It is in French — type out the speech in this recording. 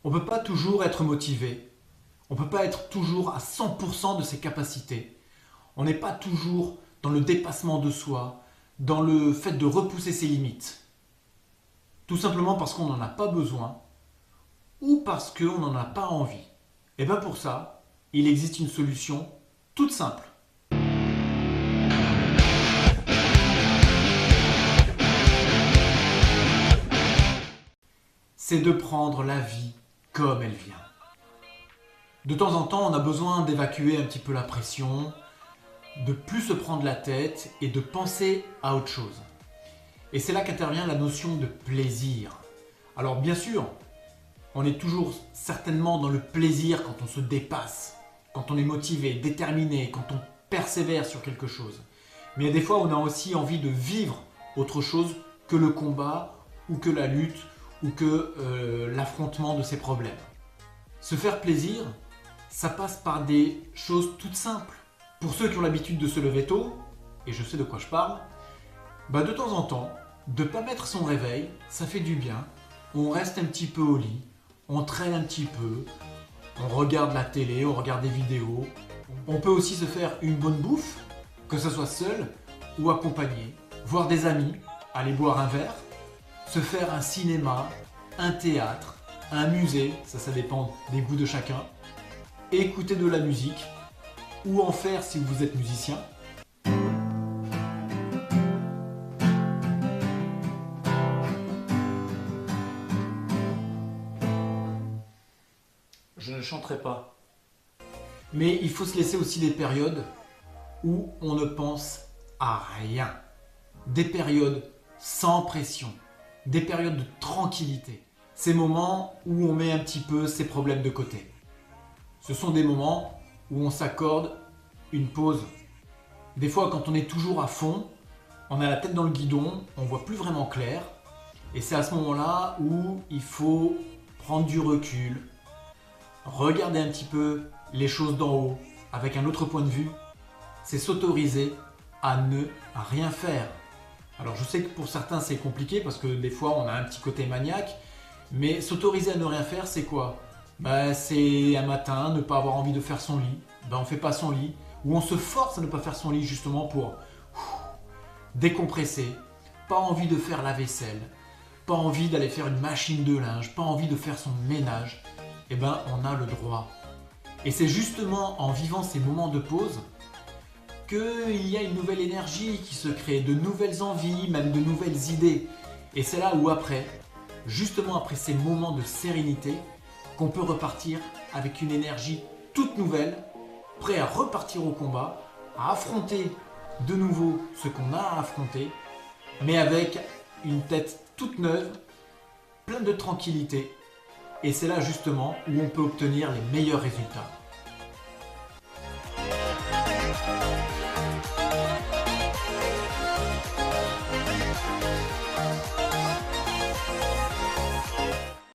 On ne peut pas toujours être motivé. On ne peut pas être toujours à 100% de ses capacités. On n'est pas toujours dans le dépassement de soi, dans le fait de repousser ses limites. Tout simplement parce qu'on n'en a pas besoin ou parce qu'on n'en a pas envie. Et bien pour ça, il existe une solution toute simple. C'est de prendre la vie comme elle vient. De temps en temps, on a besoin d'évacuer un petit peu la pression, de plus se prendre la tête et de penser à autre chose. Et c'est là qu'intervient la notion de plaisir. Alors bien sûr, on est toujours certainement dans le plaisir quand on se dépasse, quand on est motivé, déterminé, quand on persévère sur quelque chose. Mais il y a des fois, on a aussi envie de vivre autre chose que le combat ou que la lutte ou que l'affrontement de ses problèmes. Se faire plaisir, ça passe par des choses toutes simples. Pour ceux qui ont l'habitude de se lever tôt, et je sais de quoi je parle, de temps en temps, de ne pas mettre son réveil, ça fait du bien. On reste un petit peu au lit, on traîne un petit peu, on regarde la télé, on regarde des vidéos. On peut aussi se faire une bonne bouffe, que ce soit seul ou accompagné, voir des amis, aller boire un verre, se faire un cinéma, un théâtre, un musée, ça dépend des goûts de chacun, écouter de la musique, ou en faire si vous êtes musicien. Je ne chanterai pas. Mais il faut se laisser aussi des périodes où on ne pense à rien. Des périodes sans pression. Des périodes de tranquillité. Ces moments où on met un petit peu ses problèmes de côté. Ce sont des moments où on s'accorde une pause. Des fois, quand on est toujours à fond, on a la tête dans le guidon, on ne voit plus vraiment clair. Et c'est à ce moment-là où il faut prendre du recul, regarder un petit peu les choses d'en haut avec un autre point de vue. C'est s'autoriser à ne rien faire. Alors je sais que pour certains c'est compliqué parce que des fois on a un petit côté maniaque, mais s'autoriser à ne rien faire, c'est quoi? C'est un matin, ne pas avoir envie de faire son lit, on ne fait pas son lit, ou on se force à ne pas faire son lit justement pour décompresser, pas envie de faire la vaisselle, pas envie d'aller faire une machine de linge, pas envie de faire son ménage, on a le droit. Et c'est justement en vivant ces moments de pause qu'il y a une nouvelle énergie qui se crée, de nouvelles envies, même de nouvelles idées. Et c'est là où justement après ces moments de sérénité, qu'on peut repartir avec une énergie toute nouvelle, prêt à repartir au combat, à affronter de nouveau ce qu'on a à affronter, mais avec une tête toute neuve, pleine de tranquillité. Et c'est là justement où on peut obtenir les meilleurs résultats.